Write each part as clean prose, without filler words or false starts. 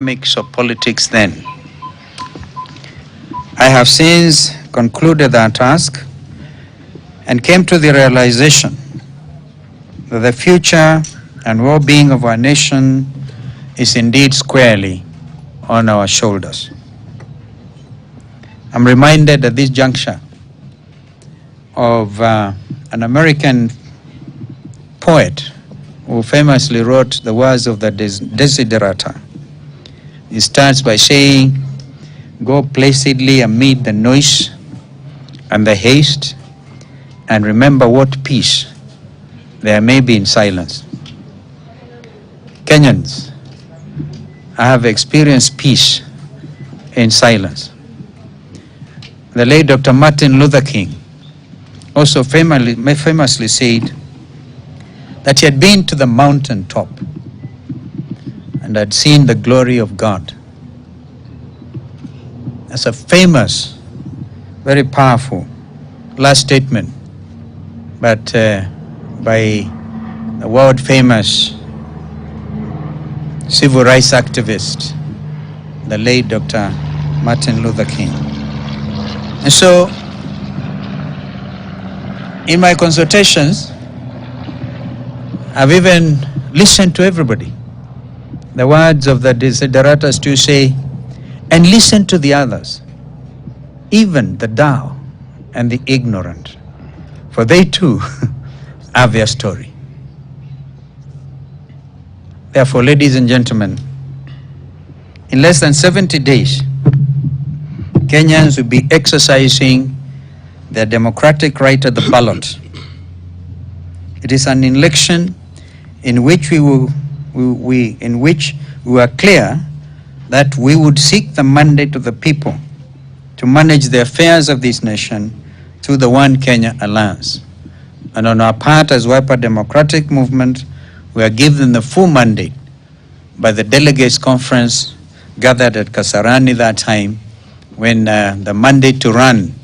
mix of politics then. I have since concluded that task and came to the realization that the future and well-being of our nation is indeed squarely on our shoulders. I'm reminded at this juncture of an American poet who famously wrote the words of the Desiderata. He starts by saying, "Go placidly amid the noise and the haste, and remember what peace there may be in silence." Kenyans, I have experienced peace in silence. The late Dr. Martin Luther King also famously said that he had been to the mountaintop and had seen the glory of God. That's a famous, very powerful last statement, but by the world famous civil rights activist, the late Dr. Martin Luther King. And so, in my consultations, I've even listened to everybody. The words of the Desideratas to say, and listen to the others, even the dull and the ignorant, for they too have their story. Therefore, ladies and gentlemen, in less than 70 days, Kenyans will be exercising their democratic right at the ballot. It is an election in which we are clear that we would seek the mandate of the people to manage the affairs of this nation through the One Kenya Alliance. And on our part as Wiper Democratic Movement, we are given the full mandate by the delegates conference gathered at Kasarani that time, when the mandate to run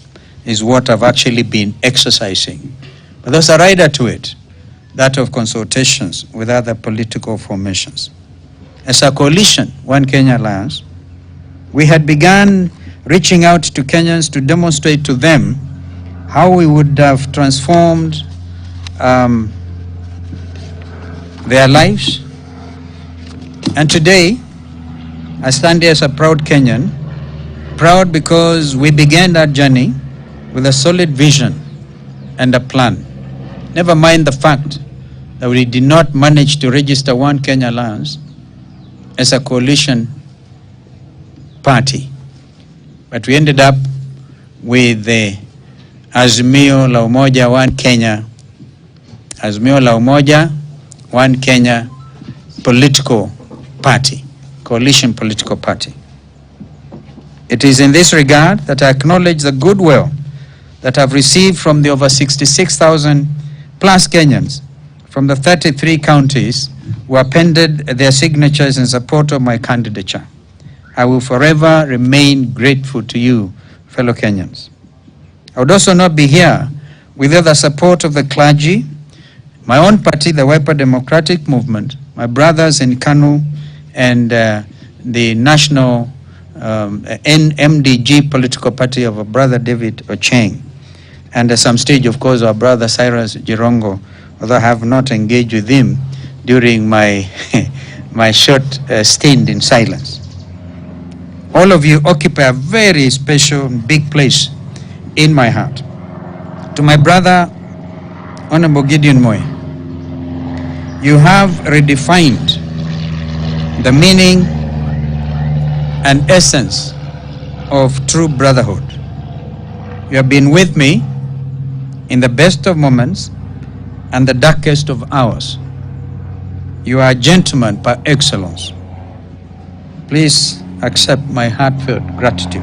is what I've actually been exercising. But there's a rider to it, that of consultations with other political formations. As a coalition, One Kenya Alliance, we had begun reaching out to Kenyans to demonstrate to them how we would have transformed their lives. And today, I stand here as a proud Kenyan, proud because we began that journey with a solid vision and a plan. Never mind the fact that we did not manage to register One Kenya Alliance as a coalition party, but we ended up with the Azimio La Umoja, One Kenya, Azimio La Umoja, One Kenya political party, coalition political party. It is in this regard that I acknowledge the goodwill that I've received from the over 66,000 plus Kenyans from the 33 counties who appended their signatures in support of my candidature. I will forever remain grateful to you, fellow Kenyans. I would also not be here without the support of the clergy, my own party, the Wiper Democratic Movement, my brothers in KANU, and the national NMDG political party of our brother David Ocheng. And at some stage, of course, our brother Cyrus Jirongo, although I have not engaged with him during my, my short stint in silence. All of you occupy a very special and big place in my heart. To my brother, Honorable Gideon Moi, you have redefined the meaning and essence of true brotherhood. You have been with me in the best of moments and the darkest of hours. You are a gentleman par excellence. Please accept my heartfelt gratitude.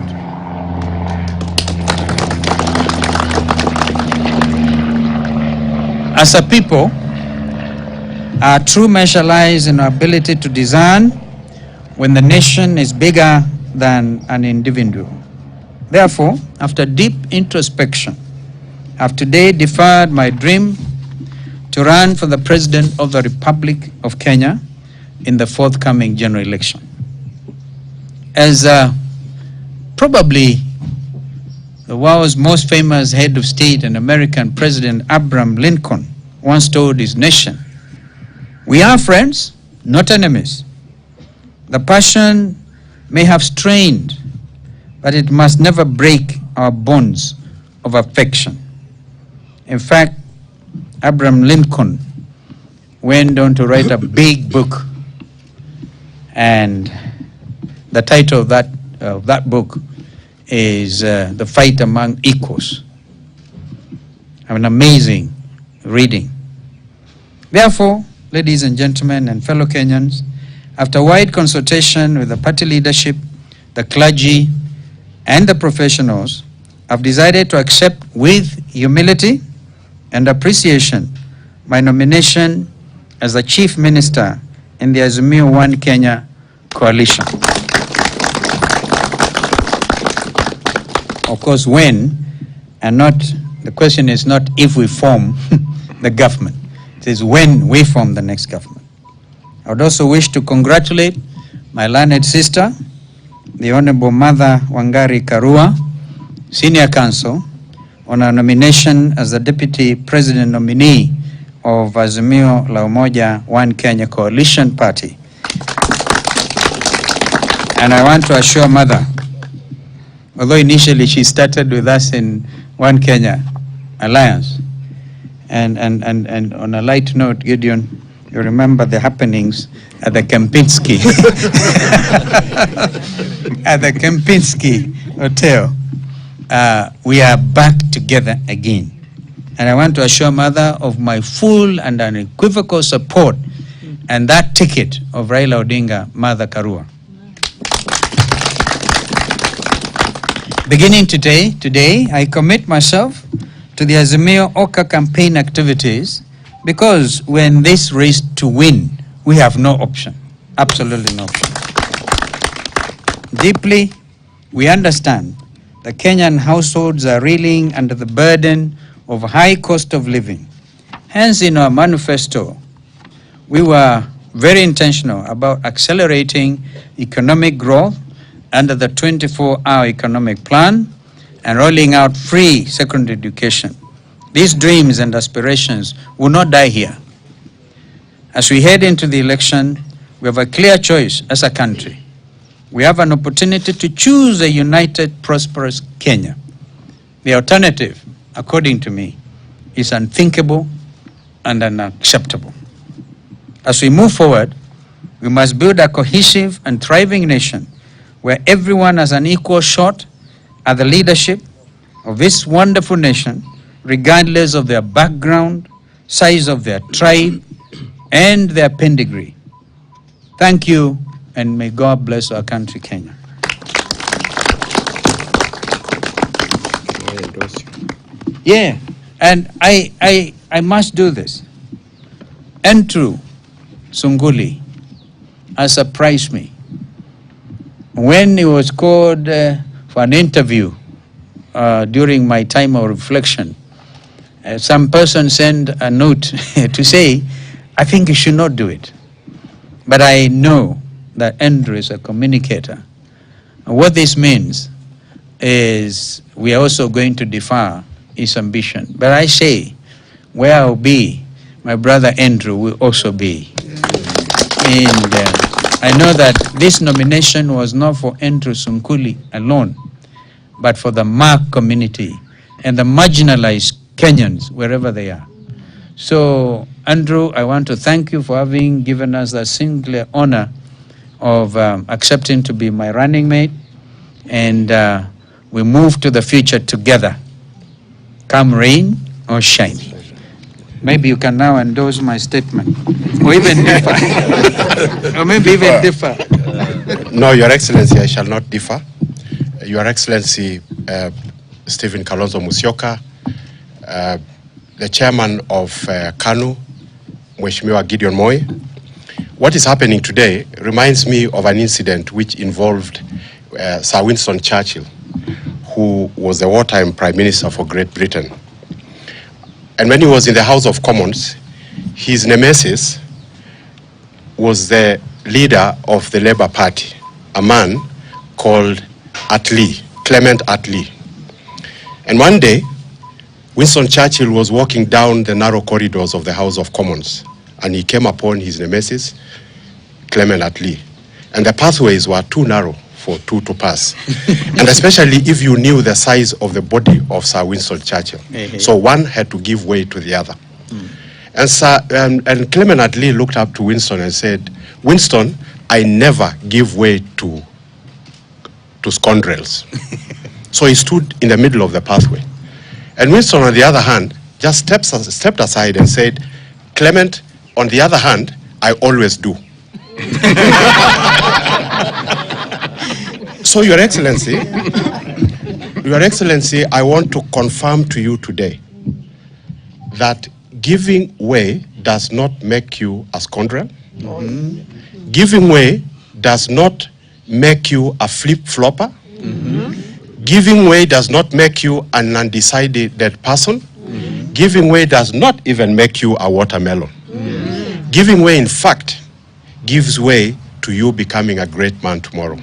As a people, our true measure lies in our ability to discern when the nation is bigger than an individual. Therefore, after deep introspection, I've today deferred my dream to run for the President of the Republic of Kenya in the forthcoming general election. As probably the world's most famous head of state and American President Abraham Lincoln once told his nation, "We are friends, not enemies. The passion may have strained, but it must never break our bonds of affection." In fact, Abraham Lincoln went on to write a big book, and the title of that book is The Fight Among Equals. An amazing reading. Therefore, ladies and gentlemen and fellow Kenyans, after wide consultation with the party leadership, the clergy, and the professionals, I've decided to accept with humility and appreciation my nomination as the Chief Minister in the Azimio One Kenya coalition. Of course, when, and not, the question is not if we form the government. It is when we form the next government. I would also wish to congratulate my learned sister, the Honorable Mother Wangari Karua, Senior Counsel, on her nomination as the Deputy President nominee of Azimio La Umoja One Kenya Coalition Party. And I want to assure Mother, although initially she started with us in One Kenya Alliance, and on a light note, Gideon, you remember the happenings at the Kempinski, at the Kempinski Hotel. We are back together again. And I want to assure Mother of my full and unequivocal support and that ticket of Raila Odinga, Mother Karua. Beginning today, I commit myself to the Azimio Oka campaign activities, because we're in this race to win. We have no option, absolutely no option. Deeply, we understand the Kenyan households are reeling under the burden of high cost of living. Hence, in our manifesto, we were very intentional about accelerating economic growth under the 24-hour economic plan and rolling out free secondary education. These dreams and aspirations will not die here. As we head into the election, we have a clear choice as a country. We have an opportunity to choose a united, prosperous Kenya. The alternative, according to me, is unthinkable and unacceptable. As we move forward, we must build a cohesive and thriving nation where everyone has an equal shot at the leadership of this wonderful nation, regardless of their background, size of their tribe, and their pedigree. Thank you, and may God bless our country, Kenya. Yeah, and I must do this. Andrew Sunguli has surprised me. When he was called for an interview during my time of reflection, some person sent a note to say, I think you should not do it. But I know that Andrew is a communicator. And what this means is we are also going to defer his ambition. But I say, where I'll be, my brother Andrew will also be. And I know that this nomination was not for Andrew Sunguli alone, but for the Mark community and the marginalized Kenyans, wherever they are. So, Andrew, I want to thank you for having given us the singular honor of accepting to be my running mate, and we move to the future together, come rain or shine. Maybe you can now endorse my statement, or even differ, or maybe even differ. No, Your Excellency, I shall not differ. Your Excellency, Stephen Kalonzo Musyoka, the chairman of KANU, Mheshimiwa Gideon Moi. What is happening today reminds me of an incident which involved Sir Winston Churchill, who was the wartime Prime Minister for Great Britain. And when he was in the House of Commons, his nemesis was the leader of the Labour Party, a man called Clement Attlee. And one day, Winston Churchill was walking down the narrow corridors of the House of Commons, and he came upon his nemesis, Clement Attlee. And the pathways were too narrow for two to pass. And especially if you knew the size of the body of Sir Winston Churchill. So one had to give way to the other. And Clement Attlee looked up to Winston and said, Winston, I never give way to scoundrels. So he stood in the middle of the pathway. And Winston, on the other hand, just stepped aside and said, Clement, on the other hand, I always do. So, Your Excellency, I want to confirm to you today that giving way does not make you a scoundrel. Giving way does not make you a flip-flopper. Giving way does not make you an undecided person. Giving way does not even make you a watermelon. Giving way, in fact, gives way to you becoming a great man tomorrow.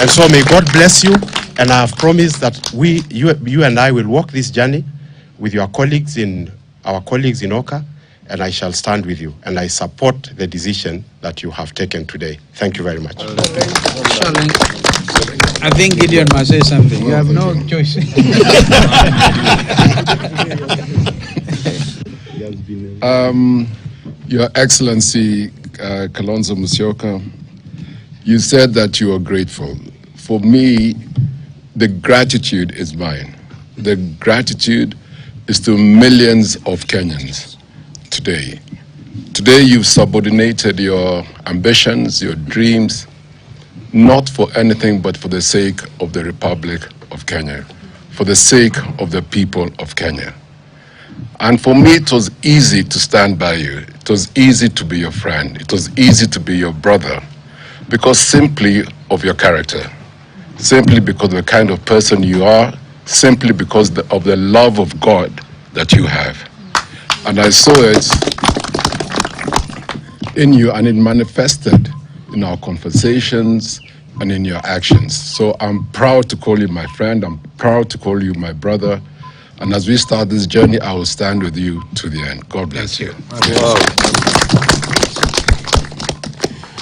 And so may God bless you, and I have promised that you and I will walk this journey with your colleagues our colleagues in Oka, and I shall stand with you, and I support the decision that you have taken today. Thank you very much. I think Gideon must say something. You have no choice. Your Excellency, Kalonzo Musyoka, you said that you are grateful. For me, the gratitude is mine. The gratitude is to millions of Kenyans today. Today you've subordinated your ambitions, your dreams, not for anything but for the sake of the Republic of Kenya, for the sake of the people of Kenya. And for me, it was easy to stand by you. It was easy to be your friend. It was easy to be your brother, because simply of your character, simply because of the kind of person you are, simply because of the love of God that you have. And I saw it in you, and it manifested in our conversations and in your actions. So I'm proud to call you my friend. I'm proud to call you my brother. And as we start this journey, I will stand with you to the end. God bless you. Wow.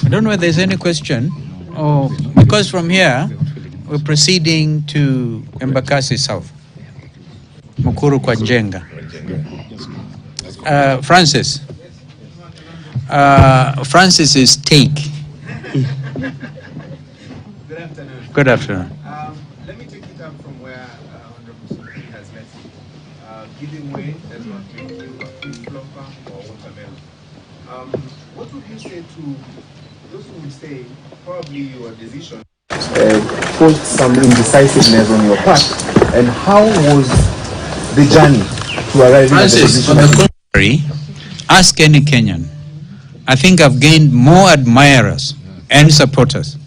I don't know if there's any question, because from here, we're proceeding to Embakasi South, Mukuru kwa Njenga. Francis. Francis is take. Good afternoon. Let me take it up from where Honorable Supreme has left it. Giving way does not make you a flip-flopper or watermelon. What would you say to those who would say probably your decision caused some indecisiveness on your part? And how was the journey to arriving at the Francis, on decision? the contrary, ask any Kenyan. I think I've gained more admirers and supporters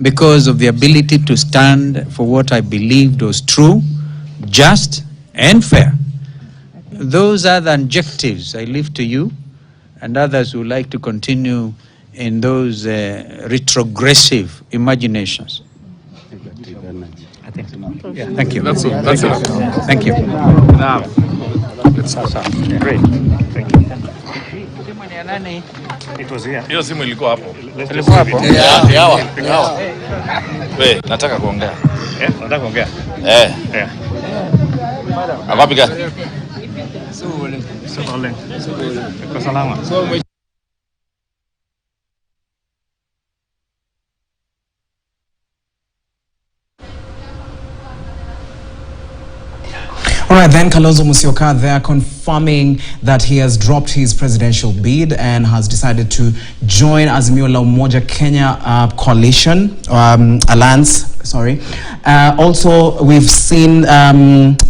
because of the ability to stand for what I believed was true, just, and fair. Those are the adjectives I leave to you and others who like to continue in those retrogressive imaginations. Thank you. That's enough. Thank you. Great. Thank you. It was here. Hiyo simu ilikuwa hapo. Ilikuwa hapo? Yawa. We, nataka kuongea. Nataka kuongea. Wapi gani? Kwa salama. All right, then Kalonzo Musyoka there confirming that he has dropped his presidential bid and has decided to join Azimio La Umoja Kenya coalition, alliance, sorry. Also, we've seen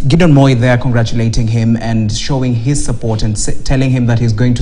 Gideon Moi there congratulating him and showing his support and telling him that he's going to